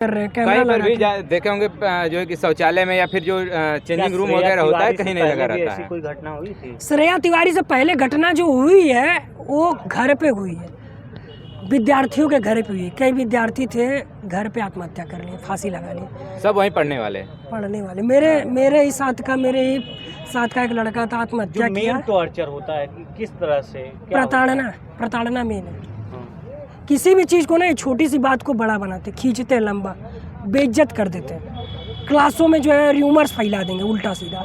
कर रहे हैं कहीं कैमरा पर लगा भी के। देखे होंगे जो है कि शौचालय में या फिर जो चेंजिंग रूम वगैरह होता है कहीं नहीं लगा रहता ऐसी है। कोई घटना हुई थी? श्रेया तिवारी से पहले घटना जो हुई है वो घर पे हुई है, विद्यार्थियों के घर पे हुई है। कई विद्यार्थी थे घर पे आत्महत्या कर लिए, फांसी लगा ली, सब वहीं पढ़ने वाले। पढ़ने वाले। मेरे ही साथ का एक लड़का था, आत्महत्या जो किया। मेन टॉर्चर होता है कि किस तरह से क्या होता है? प्रताड़ना मेन है। हाँ। किसी भी चीज़ को ना छोटी सी बात को बड़ा बनाते, खींचते लंबा, बेइज्जत कर देते हैं। क्लासों में जो है र्यूमर्स फैला देंगे उल्टा सीधा।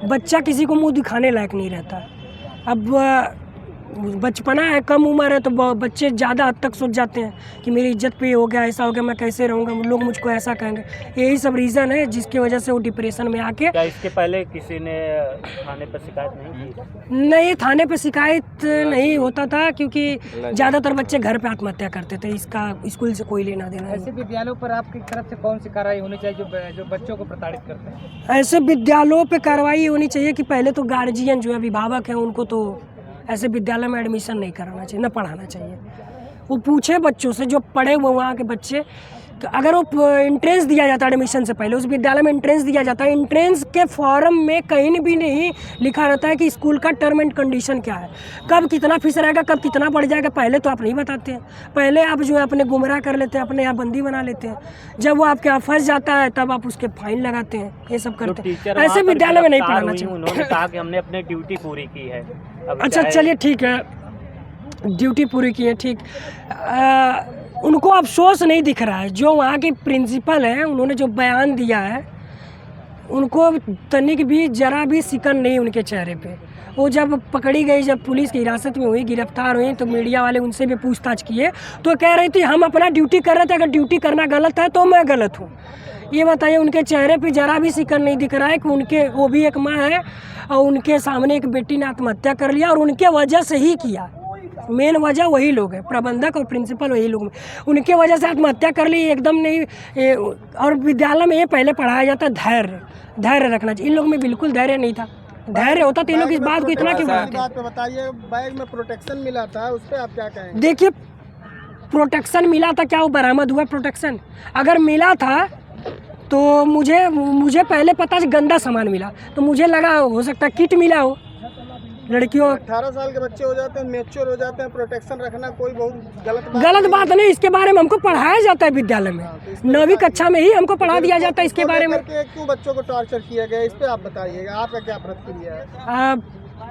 बच्चा किसी को मुंह दिखाने लायक नहीं रहता। अब बचपना है, कम उम्र है, तो बच्चे ज़्यादा हद तक सोच जाते हैं कि मेरी इज्जत पे हो गया, ऐसा हो गया, मैं कैसे रहूँगा, लोग मुझको ऐसा कहेंगे। यही सब रीज़न है जिसकी वजह से वो डिप्रेशन में आके। क्या इसके पहले किसी ने थाने पर शिकायत नहीं की? नहीं, थाने पे शिकायत नहीं होता था क्योंकि ज़्यादातर बच्चे घर पे आत्महत्या करते थे। इसका स्कूल से कोई लेना देना नहीं। ऐसे विद्यालयों पर आपकी तरफ से कौन सी कार्रवाई होनी चाहिए जो बच्चों को प्रताड़ित करते हैं? ऐसे विद्यालयों पे कार्रवाई होनी चाहिए कि पहले तो गार्जियन जो है, अभिभावक हैं, उनको तो ऐसे विद्यालय में एडमिशन नहीं कराना चाहिए, न पढ़ाना चाहिए। वो पूछे बच्चों से जो पढ़े हुए वहाँ के बच्चे, तो अगर वो एंट्रेंस दिया जाता है एडमिशन से पहले, उस विद्यालय में एंट्रेंस दिया जाता है, एंट्रेंस के फॉर्म में कहीं भी नहीं लिखा रहता है कि स्कूल का टर्म एंड कंडीशन क्या है, कब कितना फीस रहेगा, कब कितना बढ़ जाएगा, पहले तो आप नहीं बताते हैं। पहले आप जो है अपने गुमराह कर लेते हैं, अपने यहाँ बंदी बना लेते हैं। जब वो आपके यहाँ फंस जाता है तब आप उसके फाइन लगाते हैं, ये सब करते हैं। ऐसे विद्यालय में नहीं पढ़ाना चाहिए। उन्होंने कहा कि हमने अपनी ड्यूटी पूरी की है। अच्छा चलिए ठीक है, ड्यूटी पूरी की है, ठीक। उनको अफसोस नहीं दिख रहा है। जो वहाँ के प्रिंसिपल हैं, उन्होंने जो बयान दिया है, उनको तनिक भी जरा भी सिकन नहीं उनके चेहरे पे। वो जब पकड़ी गई, जब पुलिस की हिरासत में हुई, गिरफ्तार हुई, तो मीडिया वाले उनसे भी पूछताछ किए तो कह रही थी हम अपना ड्यूटी कर रहे थे, अगर ड्यूटी करना गलत है तो मैं गलत हूँ। ये बताइए, उनके चेहरे पे जरा भी सिकन नहीं दिख रहा है कि वो भी एक माँ है और उनके सामने एक बेटी ने आत्महत्या कर लिया और उनके वजह से ही किया। मेन वजह वही लोग हैं, प्रबंधक और प्रिंसिपल वही लोग, उनके वजह से आत्महत्या कर ली एकदम नहीं। और विद्यालय में ये पहले पढ़ाया जाता धैर्य रखना चाहिए। इन लोग में बिल्कुल धैर्य नहीं था। धैर्य होता तो इन लोग इस बात को इतना क्यों बनाते। बताइए, बैग में प्रोटेक्शन मिला था, उस पर आप क्या कहेंगे? देखिए, प्रोटेक्शन मिला था, क्या वो बरामद हुआ प्रोटेक्शन? अगर मिला था तो मुझे पहले पता है गंदा सामान मिला, तो मुझे लगा हो सकता है किट मिला हो। लड़कियों 18 साल के बच्चे हो जाते हैं, मैच्योर हो जाते हैं, प्रोटेक्शन रखना कोई बहुत गलत बात नहीं। इसके बारे में हमको पढ़ाया जाता है विद्यालय में, 9वीं कक्षा में ही हमको पढ़ा दिया जाता है इसके बारे में। क्यों बच्चों को टॉर्चर किया गया, इस पे आप बताइएगा, आपका क्या प्रतिक्रिया है?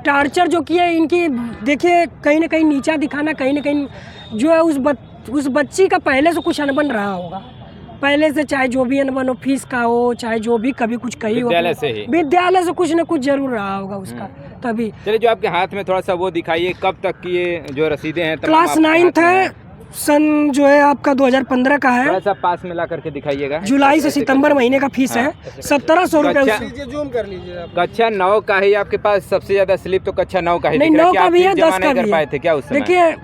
टॉर्चर जो किया इनकी, देखिए कहीं ना कहीं नीचा दिखाना, कहीं ना कहीं जो है उस बच्ची का पहले से कुछ अनबन रहा होगा, पहले से, चाहे जो भी अनबन हो, फीस का हो, चाहे जो भी कभी कुछ कही हो, विद्यालय से कुछ ना कुछ जरूर रहा होगा उसका। तभी चलिए, जो आपके हाथ में थोड़ा सा वो दिखाइए, कब तक की ये जो रसीदें हैं? क्लास 9th है, सन जो है आपका 2015 का है। थोड़ा सा पास मिला करके दिखाइएगा। जुलाई से सितंबर महीने का फीस है 1700 रुपये। जूम कर लीजिए। कक्षा 9 का ही आपके पास सबसे ज्यादा स्लिप तो कक्षा 9 का ही नहीं, दिख रहा 9 का भी है, 10 का भी पाए थे क्या उस समय?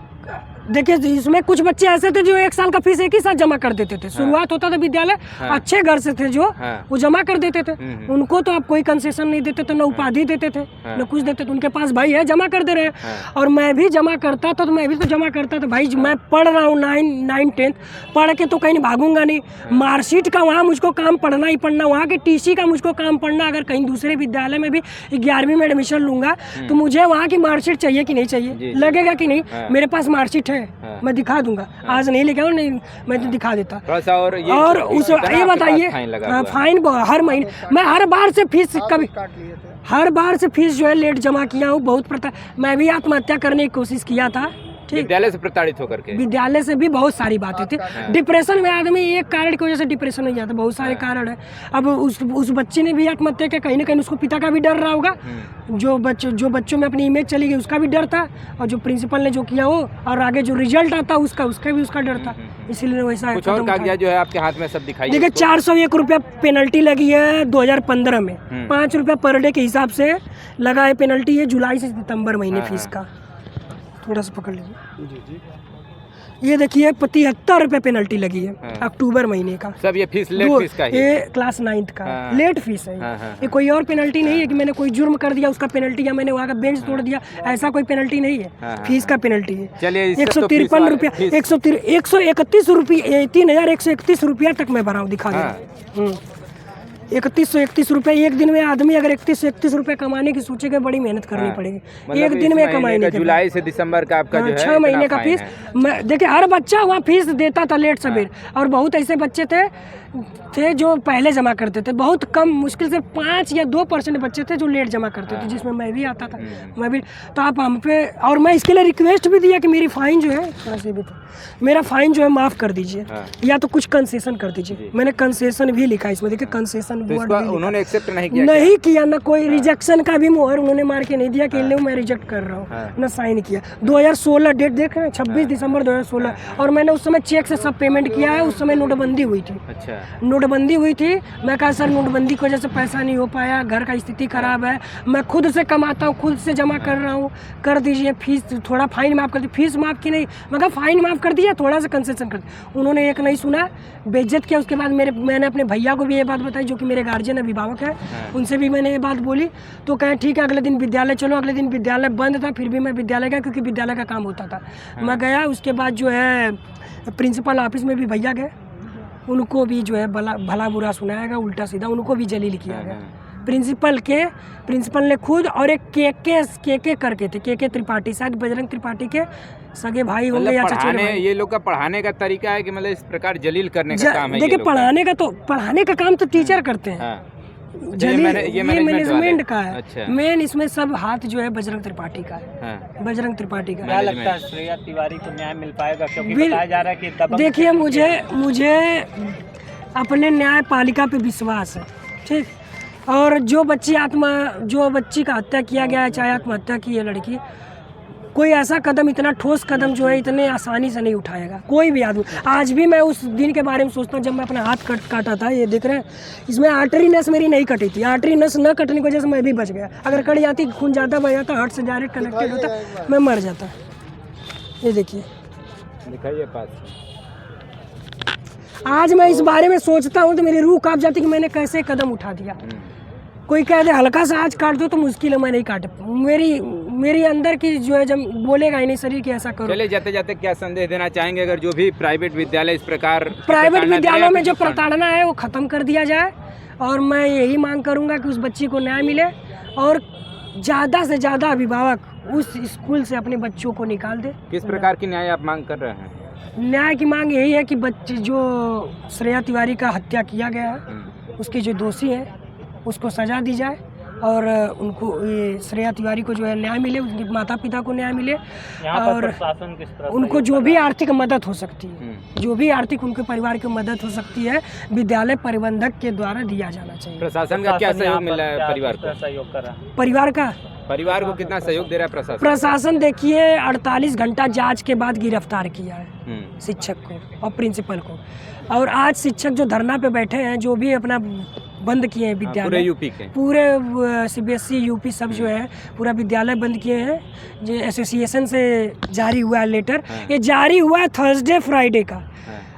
देखिए इसमें कुछ बच्चे ऐसे थे जो 1 साल का फीस एक ही साथ जमा कर देते थे। शुरुआत होता था विद्यालय, अच्छे घर से थे जो वो जमा कर देते थे। उनको तो आप कोई कंसेशन नहीं देते थे, न उपाधि देते थे, न कुछ देते थे। उनके पास भाई है, जमा कर दे रहे हैं। और मैं भी जमा करता था, तो मैं भी तो जमा करता था भाई। मैं पढ़ रहा हूँ 9, 10 पढ़ के तो कहीं भागूंगा नहीं। मार्कशीट का वहाँ मुझको काम पढ़ना ही पढ़ना, वहाँ के TC का मुझको काम पढ़ना। अगर कहीं दूसरे विद्यालय में भी 11वीं में एडमिशन लूंगा तो मुझे वहाँ की मार्कशीट चाहिए कि नहीं चाहिए, लगेगा कि नहीं। मेरे पास मार्कशीट है, मैं दिखा दूंगा। आज नहीं लेके आऊँ, नहीं मैं तो दिखा देता। और उस ये बताइए, फाइन हर महीने, मैं हर बार से फीस जो है लेट जमा किया हूँ। बहुत मैं भी आत्महत्या करने की कोशिश किया था, विद्यालय से प्रताड़ित होकर के। विद्यालय से भी बहुत सारी बातें थी। डिप्रेशन में आदमी एक कारण की वजह से डिप्रेशन में जाता, बहुत सारे कारण है। अब उस बच्चे ने भी आत्महत्या किया, कहीं ना कहीं उसको पिता का भी डर रहा होगा। जो बच्चों में अपनी इमेज चली गई उसका भी डर था, और जो प्रिंसिपल ने जो किया वो, और आगे जो रिजल्ट आता उसका भी उसका डर था, इसीलिए वैसा। कुछ और कागजात जो है आपके हाथ में सब दिखाई। देखिए 401 रुपया पेनल्टी लगी है 2015 में, 5 रुपया पर डे के हिसाब से लगा है पेनल्टी। है जुलाई से सितंबर महीने फीस का। थोड़ा सा पकड़ लीजिए। ये देखिए 73 रुपये पेनल्टी लगी है हाँ। अक्टूबर महीने का। सब ये फीस लेट फीस का ही है। ये क्लास 9th का हाँ। लेट फीस है। हाँ, हाँ, ये कोई और पेनल्टी नहीं है कि मैंने कोई जुर्म कर दिया उसका पेनल्टी या मैंने वहाँ का बेंच तोड़ दिया, ऐसा कोई पेनल्टी नहीं है। हाँ, हाँ, फीस का पेनल्टी है। चलिए, इससे तो 153 फीस रुपया, फीस- 131 रुपये, 3131 रुपया तक मैं भरा हूँ, दिखा हाँ। दे। 3131 रुपये एक दिन में आदमी अगर 3131 रुपये कमाने की सोचेगा बड़ी मेहनत करनी हाँ। पड़ेगी मतलब एक दिन इस में महीने कमाई का नहीं। जुलाई से दिसंबर का आपका जो है 6 महीने इतना का फाइन फीस है। मैं देखिए हर बच्चा वहाँ फीस देता था लेट सवेर, और बहुत ऐसे बच्चे थे जो पहले जमा करते थे। बहुत कम, मुश्किल से 5 या 2% बच्चे थे जो लेट जमा करते थे, जिसमें मैं भी आता था। मैं भी, तो आप हम पे, और मैं इसके लिए रिक्वेस्ट भी दिया कि मेरी फ़ाइन जो है थोड़ा सी भी तो मेरा फ़ाइन जो है माफ़ कर दीजिए, हाँ। या तो कुछ कंसेशन कर दीजिए। मैंने कंसेशन भी लिखा इसमें, देखिए कंसेशन तो वर्ड इसको उन्होंने एक्सेप्ट नहीं किया नहीं किया, ना कोई रिजेक्शन का भी मोहर उन्होंने मार के नहीं दिया कि लो मैं रिजेक्ट कर रहा हाँ। हूँ, ना साइन किया। 2016 डेट देख रहे हैं, 26 दिसंबर 2016, और मैंने उस समय चेक से सब पेमेंट किया है। उस समय नोटबंदी हुई थी। अच्छा, नोटबंदी हुई थी। मैं कहा सर नोटबंदी की वजह से पैसा नहीं हो पाया, घर का स्थिति खराब है, मैं खुद से कमाता हूँ, खुद से जमा कर रहा हूँ, कर दीजिए फीस, थोड़ा फाइन माफ़ कर दीजिए। फीस माफ़ की नहीं, मैं कहा फाइन माफ़ कर दिया, थोड़ा सा कंसेशन कर दिया। उन्होंने एक नहीं सुना, बेइज्जत किया। उसके बाद मैंने अपने भैया को भी ये बात बताई जो कि मेरे गार्जियन अभिभावक है, उनसे भी मैंने ये बात बोली। तो कहें ठीक है अगले दिन विद्यालय चलो। अगले दिन विद्यालय बंद था, फिर भी मैं विद्यालय गया क्योंकि विद्यालय का काम होता था। मैं गया, उसके बाद जो है प्रिंसिपल ऑफिस में भी भैया गए, उनको भी जो है भला बुरा सुनाया गया, उल्टा सीधा उनको भी जलील किया गया। प्रिंसिपल ने खुद, और एक के करके थे, के त्रिपाठी, शायद बजरंग त्रिपाठी के सगे भाई होंगे मतलब या चचेरे पढ़ाने, भाई। ये लोग का पढ़ाने का तरीका है कि मतलब इस प्रकार जलील करने का काम है। देखिए पढ़ाने का काम तो टीचर करते हैं। हाँ। जलील ये ये मैनेजमेंट का है। अच्छा। मेन इसमें सब हाथ जो है बजरंग त्रिपाठी का है। हाँ। बजरंग त्रिपाठी का क्या है। लगता है श्रेया तिवारी को न्याय मिल पाएगा, क्योंकि बिल- बताया जा रहा है कि दबंग देखिए मुझे अपने न्यायपालिका पे विश्वास है, ठीक। और जो बच्ची का हत्या किया गया है, चाहे आत्महत्या की है लड़की, कोई ऐसा कदम, इतना ठोस कदम जो है इतने आसानी से नहीं उठाएगा कोई भी आदमी। आज भी मैं उस दिन के बारे में सोचता हूँ जब मैं अपना हाथ काटा था। ये देख रहे हैं, इसमें आर्टरी नस मेरी नहीं कटी थी। आर्टरी नस न कटने की वजह से मैं भी बच गया। अगर कट जाती, खून ज़्यादा बह जाता, हार्ट से डायरेक्ट कनेक्टेड होता, मैं मर जाता। ये देखिए, दिखाइए पास। आज मैं इस बारे में सोचता हूँ तो मेरी रूह कांप जाती कि मैंने कैसे कदम उठा दिया। कोई कह दे हल्का सा आज काट दो तो मुश्किल है, मैं नहीं काट। मेरी अंदर की जो है, जब बोलेगा ही नहीं शरीर की ऐसा करो। चलिए, जाते जाते क्या संदेश देना चाहेंगे अगर जो भी प्राइवेट विद्यालय इस प्रकार प्राइवेट विद्यालयों में जो प्रताड़ना है वो ख़त्म कर दिया जाए, और मैं यही मांग करूँगा कि उस बच्ची को न्याय मिले, और ज़्यादा से ज़्यादा अभिभावक उस स्कूल से अपने बच्चों को निकाल दे। किस प्रकार की न्याय आप मांग कर रहे हैं? न्याय की मांग यही है कि बच्चे जो श्रेया तिवारी का हत्या किया गया है, उसके जो दोषी हैं उसको सज़ा दी जाए, और उनको ये श्रेया तिवारी को जो है न्याय मिले, उनके माता पिता को न्याय मिले, यहाँ पर और प्रशासन किस तरह उनको जो भी आर्थिक मदद हो सकती है, जो भी आर्थिक उनके परिवार की मदद हो सकती है, विद्यालय प्रबंधक के द्वारा दिया जाना चाहिए। प्रशासन का क्या सहयोग मिल रहा है परिवार को? सहयोग कर रहा है परिवार को कितना सहयोग दे रहा है प्रशासन? प्रशासन देखिए 48 घंटा जांच के बाद गिरफ्तार किया है शिक्षक को और प्रिंसिपल को। और आज शिक्षक जो धरना पे बैठे हैं, जो भी अपना बंद किए हैं विद्यालय, पूरे यूपी के, पूरे CBSE यूपी सब जो है पूरा विद्यालय बंद किए हैं। जो एसोसिएशन से जारी हुआ है लेटर, ये जारी हुआ है थर्सडे फ्राइडे का,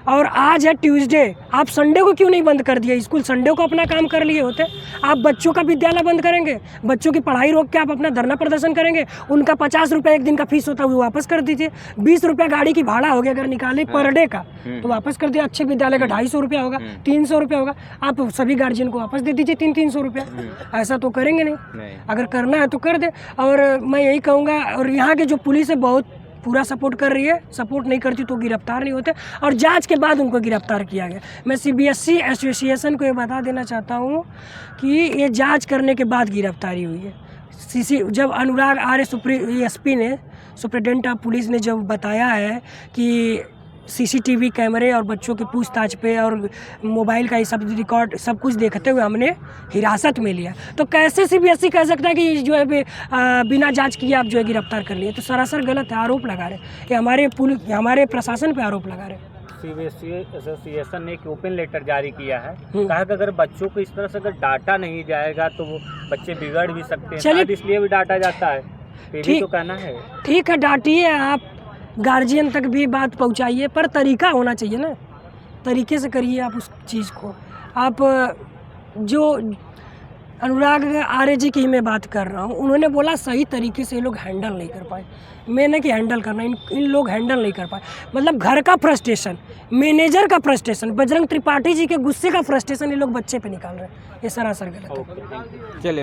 और आज है ट्यूसडे। आप संडे को क्यों नहीं बंद कर दिया? स्कूल संडे को अपना काम कर लिए होते। आप बच्चों का विद्यालय बंद करेंगे, बच्चों की पढ़ाई रोक के आप अपना धरना प्रदर्शन करेंगे। उनका 50 रुपये एक दिन का फीस होता है वो वापस कर दीजिए। 20 रुपये गाड़ी की भाड़ा हो गया अगर निकाले पर डे का तो वापस कर दिया। अच्छे विद्यालय का 250 रुपया होगा, 300 रुपया होगा, आप सभी गार्जियन को वापस दे दीजिए 300 रुपया। ऐसा तो करेंगे नहीं, अगर करना है तो कर दे। और मैं यही कहूँगा, और यहाँ के जो पुलिस है बहुत पूरा सपोर्ट कर रही है, सपोर्ट नहीं करती तो गिरफ्तार नहीं होते, और जांच के बाद उनको गिरफ्तार किया गया। मैं CBSE एसोसिएशन को ये बता देना चाहता हूँ कि ये जांच करने के बाद गिरफ्तारी हुई है। जब अनुराग आर्य SP ने, सुप्रिटेंडेंट ऑफ पुलिस ने जब बताया है कि CCTV कैमरे और बच्चों की पूछताछ पे और मोबाइल का ये सब रिकॉर्ड सब कुछ देखते हुए हमने हिरासत में लिया, तो कैसे CBSE कह सकता है कि जो है बिना जांच किए आप जो है गिरफ्तार कर लिए? तो सरासर गलत है, आरोप लगा रहे। ये हमारे प्रशासन पे आरोप लगा रहे। CBSE एसोसिएशन ने एक ओपन लेटर जारी किया है, कहा कि अगर बच्चों को इस तरह से अगर डाटा नहीं जाएगा तो वो बच्चे बिगड़ भी सकते हैं, शायद इसलिए भी डाटा जाता है। ये भी तो कहना है। ठीक है, डांटिए आप, गार्जियन तक भी बात पहुंचाइए, पर तरीका होना चाहिए ना, तरीके से करिए आप उस चीज़ को। आप जो अनुराग आर्य जी की मैं बात कर रहा हूँ, उन्होंने बोला सही तरीके से ये लोग हैंडल नहीं कर पाए। मैंने कि हैंडल करना, इन लोग हैंडल नहीं कर पाए। मतलब घर का फ्रस्ट्रेशन, मैनेजर का फ्रस्ट्रेशन, बजरंग त्रिपाठी जी के गुस्से का फ्रस्ट्रेशन ये लोग बच्चे पे निकाल रहे हैं। ये सरासर गलत है। चलिए।